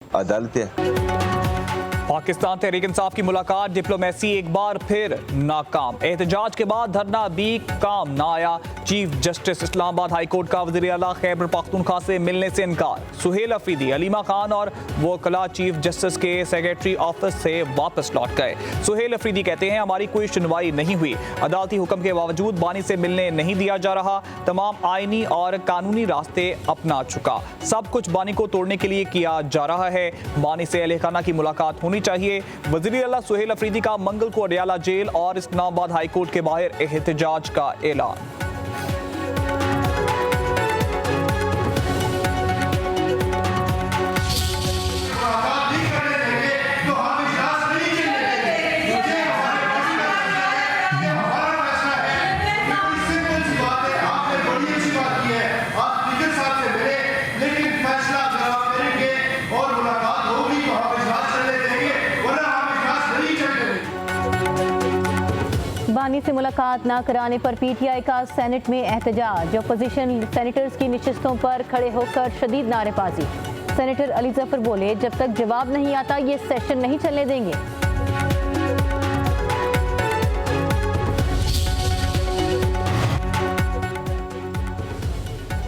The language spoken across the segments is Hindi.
अदालतें। पाकिस्तान तहरीक इंसाफ की मुलाकात, डिप्लोमेसी एक बार फिर नाकाम। एहतजाज के बाद धरना भी काम ना आया। Chief justice Islamabad high court का वज़ीर आला खैबर पख्तूनख्वा से मिलने से इनकार। सुहेल अफरीदी, अलीमा खान और वकला चीफ जस्टिस के सेक्रेटरी ऑफिस से वापस लौट गए। सुहेल अफरीदी कहते हैं हमारी कोई सुनवाई नहीं हुई, अदालती हुक्म के बावजूद बानी से मिलने नहीं दिया जा रहा, तमाम आईनी और कानूनी रास्ते अपना चुका, सब कुछ बानी को तोड़ने के लिए किया जा रहा है। बानी से अहलखाना की मुलाकात होनी चाहिए। वज़ीर आला सुहेल अफरीदी का मंगल को अडियाला जेल और इस्लामाबाद हाई कोर्ट के बाहर एहतजाज का ऐलान। बानी से मुलाकात न कराने पर पीटीआई का सेनेट में एहतजाज। अपोजिशन सेनेटर्स की नशिस्तों पर खड़े होकर शदीद नारेबाजी। सेनेटर अली जफर बोले जब तक जवाब नहीं आता ये सेशन नहीं चलने देंगे।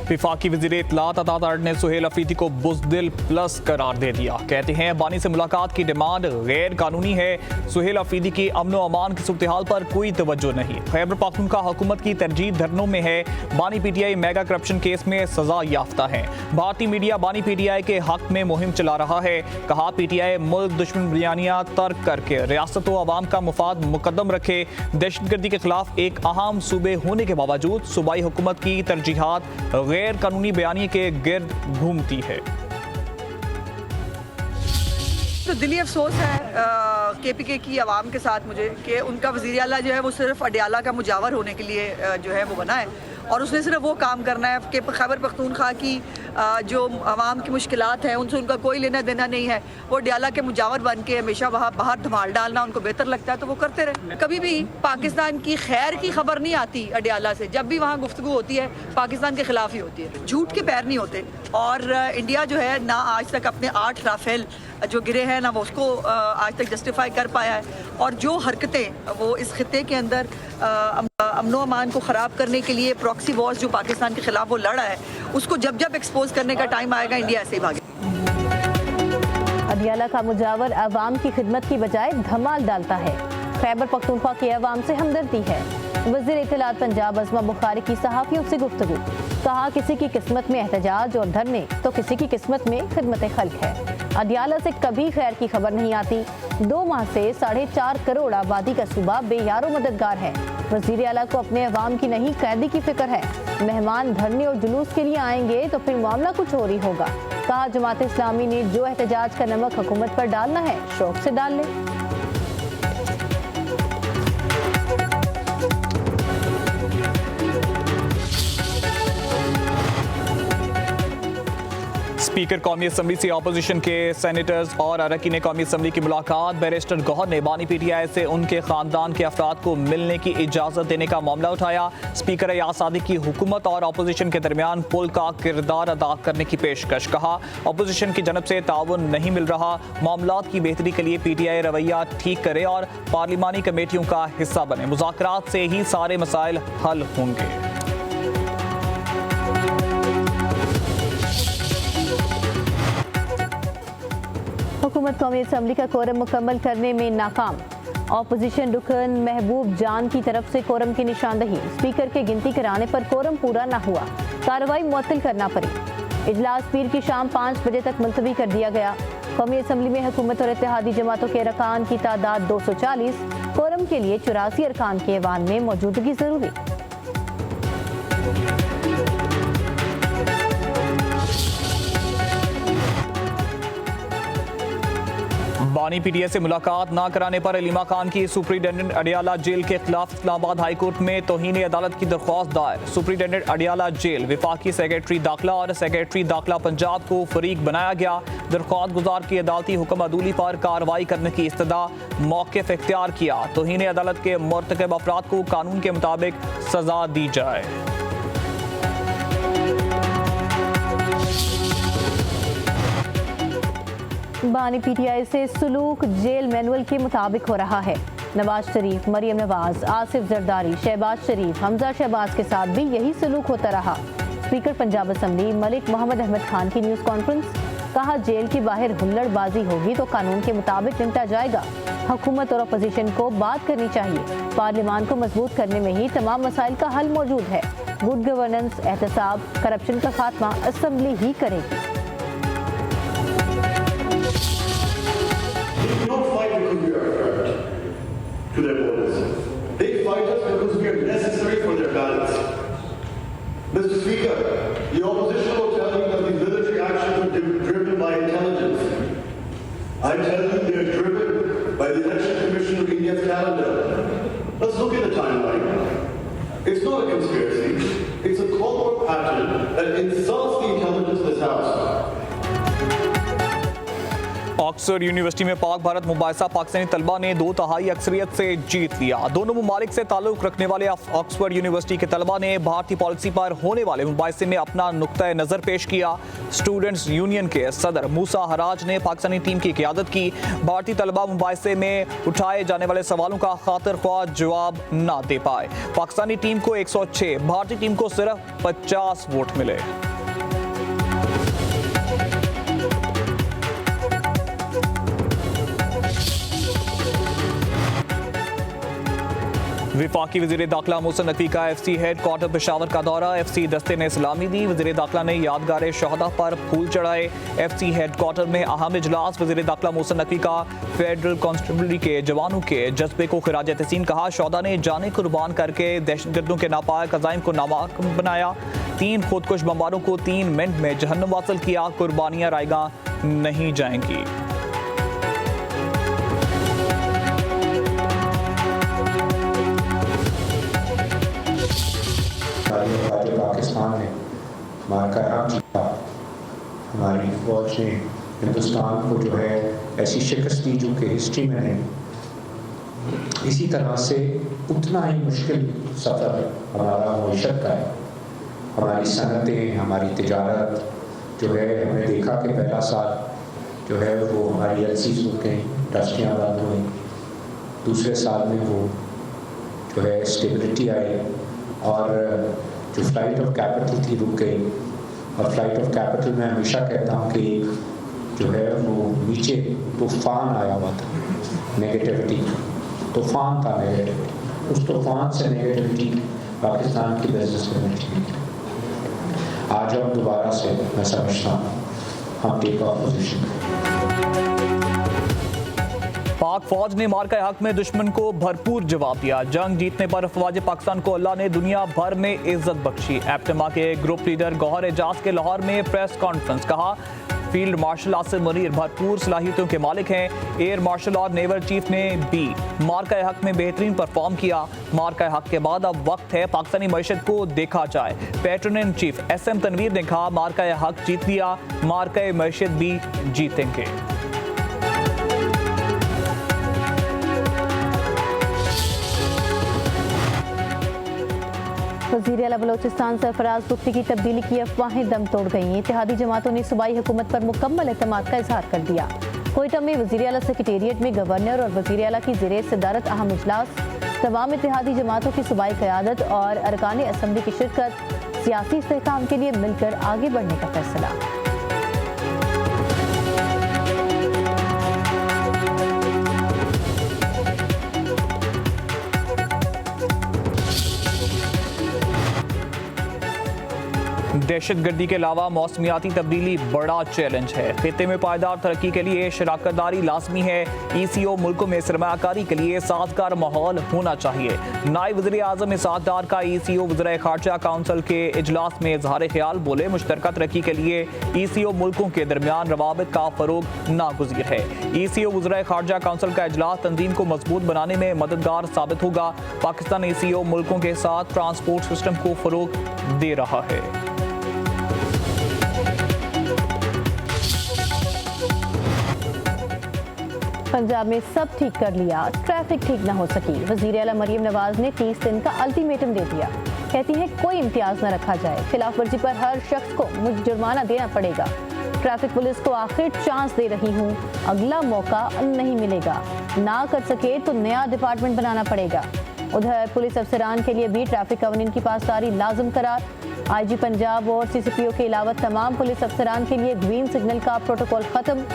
विफाकी वज़ीर इत्तलात अता ने सुहेल अफरीदी को बुज़दिल प्लस करार दे दिया। कहते हैं बानी से मुलाकात की डिमांड गैर कानूनी है। सुहेल अफरीदी की अमन व अमान की सूरत हाल पर कोई तवज्जो नहीं। खैबर पख्तूनख्वा हुकूमत की तरजीह धरनों में है। बानी पीटीआई मेगा करप्शन केस में सजा याफ्ता है। भारतीय मीडिया बानी पीटीआई के हक में मुहिम चला रहा है। कहा पीटीआई मुल्क दुश्मन बयानियां तर्क करके रियासत व अवाम का मुफाद मुकद्दम रखे। दहशतगर्दी के खिलाफ एक अहम सूबे होने के बावजूद सूबाई हुकूमत की तरजीहात गैर कानूनी बयानी के गिर्द घूमती है। तो दिली अफसोस है केपीके की आवाम के साथ मुझे कि उनका वज़ीर आला जो है वो सिर्फ अडियाला का मुजावर होने के लिए जो है वो बना है और उसने सिर्फ वो काम करना है कि खैबर पख्तूनख्वा की जो आवाम की मुश्किलात हैं उनसे उनका कोई लेना देना नहीं है। वो अडियाला के मुजावर बन के हमेशा वहाँ बाहर धमाल डालना उनको बेहतर लगता है तो वो करते रहे। कभी भी पाकिस्तान की खैर की खबर नहीं आती अडियाला से। जब भी वहाँ गुफ्तगू होती है पाकिस्तान के खिलाफ ही होती है। झूठ के पैर नहीं होते और इंडिया जो है ना आज तक अपने 8 राफेल जो गिरे हैं ना वो उसको आज तक जस्टिफाई कर पाया है और जो हरकतें वो इस खित्ते के अंदर अमनो अमान को ख़राब करने के लिए प्रॉक्सी वॉर्स जो पाकिस्तान के खिलाफ वो लड़ा है उसको जब जब एक्सपोज करने का टाइम आएगा इंडिया ऐसे ही भागे। अडियाला का मुजावर अवाम की खिदमत की बजाय धमाल डालता है। खैबर पख्तूनख्वा के अवाम से हमदर्दी है। वज़ीर इत्तलात पंजाब अज़मा बुखारी की सहाफ़ियों से गुफ्तगू। कहा किसी की किस्मत में एहतजाज और धरने तो किसी की किस्मत में खिदमत खल्क है। अडियाला से कभी खैर की खबर नहीं आती। 2 माह से 4.5 करोड़ आबादी का सूबा बेयारो मददगार है। वज़ीर आला को अपने अवाम की नहीं कैदी की फिक्र है। मेहमान धरने और जुलूस के लिए आएंगे तो फिर मामला कुछ और ही होगा। कहा जमात इस्लामी ने जो एहतजाज का नमक हुकूमत पर डालना है शौक से डाल ले। स्पीकर कौमी असम्बली से अपोजिशन के सेनेटर्स और अरकान कौमी असम्बली की मुलाकात। बैरिस्टर गौहर ने बानी पीटीआई से उनके खानदान के अफराद को मिलने की इजाज़त देने का मामला उठाया। स्पीकर यासादी की हुकूमत और अपोजिशन के दरमियान पुल का किरदार अदा करने की पेशकश। कहा अपोजिशन की जनब से ताउन नहीं मिल रहा, मामलात की बेहतरी के लिए पीटीआई रवैया ठीक करे और पार्लिमानी कमेटियों का हिस्सा बने। मुज़ाकरात से ही सारे मसाइल हल होंगे। हुकूमत कौमी असम्बली का कोरम मुकम्मल करने में नाकाम। अपोजिशन रुकन महबूब जान की तरफ से कोरम की निशानदही। स्पीकर के गिनती कराने पर कोरम पूरा न हुआ, कार्रवाई मुअत्तल करना पड़ी। इजलास पीर की शाम 5 बजे तक मुलतवी कर दिया गया। कौमी असम्बली में हुकूमत और इत्तेहादी जमातों के अरकान की तादाद 240। कोरम के लिए 84 अरकान के ऐवान में मौजूदगी जरूरी। बानी पीटीआई से मुलाकात न कराने पर अलीमा खान की सुप्रिंटेंडेंट अडियाला जेल के खिलाफ इस्लामाबाद हाई कोर्ट में तौहीन अदालत की दरख्वास्त दायर। सुप्रिंटेंडेंट अडियाला जेल विफाकी सेक्रेटरी दाखिला और सेक्रेटरी दाखिला पंजाब को फरीक बनाया गया। दरख्वास्त गुजार की अदालती हुक्म अदूली पर कार्रवाई करने की इस्तदा मौक़िफ़ इख्तियार किया। तौहीन अदालत के मुर्तकब अफराद को कानून के मुताबिक सजा दी जाए। बानी पीटीआई से सुलूक जेल मैनुअल के मुताबिक हो रहा है। नवाज शरीफ, मरियम नवाज, आसिफ जरदारी, शहबाज शरीफ, हमजा शहबाज के साथ भी यही सलूक होता रहा। स्पीकर पंजाब असम्बली मलिक मोहम्मद अहमद खान की न्यूज़ कॉन्फ्रेंस, कहा जेल के बाहर हुल्लड़बाजी होगी तो कानून के मुताबिक निपटा जाएगा। हुकूमत और अपोजिशन को बात करनी चाहिए। पार्लियामान को मजबूत करने में ही तमाम मसाइल का हल मौजूद है। गुड गवर्नेंस, एहतसाब, करप्शन का खात्मा असम्बली ही करेगी। To their borders. They fight us because we are necessary for their balance. Mr. Speaker, the opposition will tell you that these military actions are driven by intelligence. I tell you they are driven by the Election Commission of India's calendar. Let's look at the timeline. It's not a conspiracy. It's a clockwork pattern that insults the intelligence of this House. Oxford university में पाक भारत मुबाहिसा पाकिस्तानी तलबा ने 2/3 अक्सरियत से जीत लिया। दोनों ममालिक से ताल्लुक रखने वाले ऑक्सफोर्ड यूनिवर्सिटी के तलबा ने भारतीय पॉलिसी पर होने वाले मुबाहिसे में अपना नुक्ता नज़र पेश किया। स्टूडेंट्स यूनियन के सदर मूसा हराज ने पाकिस्तानी टीम की क़ियादत की। भारतीय तलबा मुबाहिसे में उठाए जाने वाले सवालों का खातिर ख्वाह जवाब ना दे पाए। पाकिस्तानी टीम को 106, भारतीय टीम को सिर्फ 50 वोट मिले। विफाकी वज़ीर दाखिला मोहसिन नकवी का FC हेड क्वार्टर पेशावर का दौरा। FC दस्ते ने सलामी दी। वज़ीर दाखिला ने यादगार शहदा पर फूल चढ़ाए। FC हेड क्वार्टर में अहम इजलास। वज़ीर दाखिला मोहसिन नकवी का फेडरल कांस्टेबलरी के जवानों के जज्बे को खिराज तहसीन कहा। शहदा ने जाने कुर्बान करके दहशतगर्दों के नापाक अज़ाइम को नाकाम बनाया। 3 खुदकुश बमबारों को 3 मिनट में जहन्नुम वासल किया। कुर्बानियाँ रायगा नहीं जाएंगी। पाकिस्तान ने मार्का जीता, हमारी फौज ने हिंदुस्तान को जो है ऐसी शिकस्त दी जो कि हिस्ट्री में नहीं। इसी तरह से उतना ही मुश्किल सफ़र हमारा मईशत का है। हमारी सनतें, हमारी तिजारत जो है, हमने देखा कि पहला साल जो है वो हमारी एलसीज रुक गई, इंडस्ट्रियाँ बंद हुई। दूसरे साल में वो जो है स्टेबिलिटी आई और जो फ्लाइट ऑफ कैपिटल थी रुक गई। और फ्लाइट ऑफ कैपिटल मैं हमेशा कहता हूँ कि जो है वो नीचे तूफान आया हुआ था, नेगेटिविटी, तूफान था नेगेटिविटी। उस तूफान से नेगेटिविटी पाकिस्तान की बिजनेस में थी। आज हम दोबारा से मैं समझता हूँ हम टेक ऑफ पोजीशन। पाक फौज ने मार्का हक में दुश्मन को भरपूर जवाब दिया। जंग जीतने पर अफवाज पाकिस्तान को अल्लाह ने दुनिया भर में इज्जत बख्शी। एप्टमा के ग्रुप लीडर गौहर एजाज के लाहौर में प्रेस कॉन्फ्रेंस, कहा फील्ड मार्शल आसिम मुनीर भरपूर सलाहियतों के मालिक हैं। एयर मार्शल और नेवल चीफ ने भी मार्का हक में बेहतरीन परफॉर्म किया। मार्का हक के बाद अब वक्त है पाकिस्तानी मईशत को देखा जाए। Patron in chief SM Tanveer ने कहा मार्का हक जीत लिया, मार्का मईशत भी जीतेंगे। वज़ीर आला बलोचिस्तान सरफराज गुफ्ती की तब्दीली की अफवाहें दम तोड़ गईं। इत्तेहादी जमातों ने सूबाई हुकूमत पर मुकम्मल एतमाद का इजहार कर दिया। कोयटा में वज़ीर आला सेक्रेटेरिएट में गवर्नर और वज़ीर आला की ज़ेरे सदारत अहम इजलास। तमाम इत्तेहादी जमातों की सूबाई क़यादत और अरकान असम्बली की शिरकत। सियासी इस्तेहकाम के लिए मिलकर आगे बढ़ने का फैसला। दहशतगर्दी के अलावा मौसमियाती तब्दीली बड़ा चैलेंज है। खित्ते में पायदार तरक्की के लिए शराकतदारी लाजमी है। ECO मुल्कों में सरमायाकारी के लिए साजगार माहौल होना चाहिए। नायब वज़ीर आज़म इसाक डार का ECO वज़ीर ख़ारजा काउंसिल के इजलास में इजहार ख्याल, बोले मुश्तरका तरक्की के लिए ECO मुल्कों के दरमियान रवाबित का फ़रोग नागुज़ीर है। ECO वज़ीर ख़ारजा काउंसिल का इजलास तंजीम को मजबूत बनाने में मददगार साबित होगा। पाकिस्तान ECO मुल्कों के साथ ट्रांसपोर्ट सिस्टम को फ़रोग दे रहा है। पंजाब में सब ठीक कर लिया, ट्रैफिक ठीक ना हो सकी। वज़ीर आला मरियम नवाज ने 30 दिन का अल्टीमेटम दे दिया। कहती हैं कोई इम्तियाज न रखा जाए, खिलाफ वर्जी पर हर शख्स को जुर्माना देना पड़ेगा। ट्रैफिक पुलिस को आखिर चांस दे रही हूँ, अगला मौका नहीं मिलेगा, ना कर सके तो नया डिपार्टमेंट बनाना पड़ेगा। उधर पुलिस अफसरान के लिए भी ट्रैफिक कवानीन की पासदारी लाजिम करार। आईजी पंजाब और सीसीपीओ के अलावा तमाम पुलिस अफसरान के लिए ग्रीन सिग्नल का प्रोटोकॉल खत्म।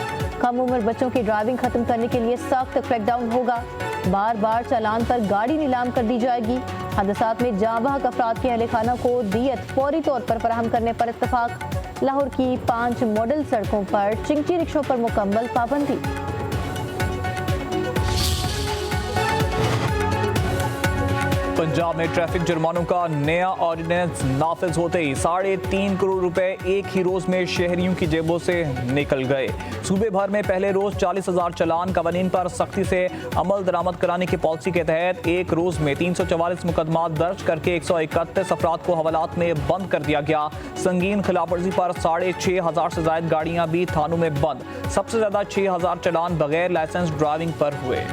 कम उम्र बच्चों की ड्राइविंग खत्म करने के लिए सख्त क्रैकडाउन होगा। बार बार चालान पर गाड़ी नीलाम कर दी जाएगी। हादसात में जाँ बहक अफराद के अहले खाना को दियत फौरी तौर पर फराहम करने पर इत्तफाक। लाहौर की 5 मॉडल सड़कों पर चिंची रिक्शों पर मुकम्मल पाबंदी। पंजाब में ट्रैफिक जुर्मानों का नया ऑर्डिनेंस नाफिज होते ही 3.5 करोड़ रुपए एक ही रोज में शहरियों की जेबों से निकल गए। सूबे भर में पहले रोज 40,000 चालान कवानीन पर सख्ती से अमल दरामद कराने की पॉलिसी के तहत एक रोज में 344 मुकदमा दर्ज करके 131 अफराद को हवालात में बंद कर दिया गया। संगीन खिलाफवर्जी पर 6,500 से ज्यादा गाड़ियां भी थानों में बंद। सबसे ज्यादा 6,000 चालान बगैर लाइसेंस ड्राइविंग पर हुए।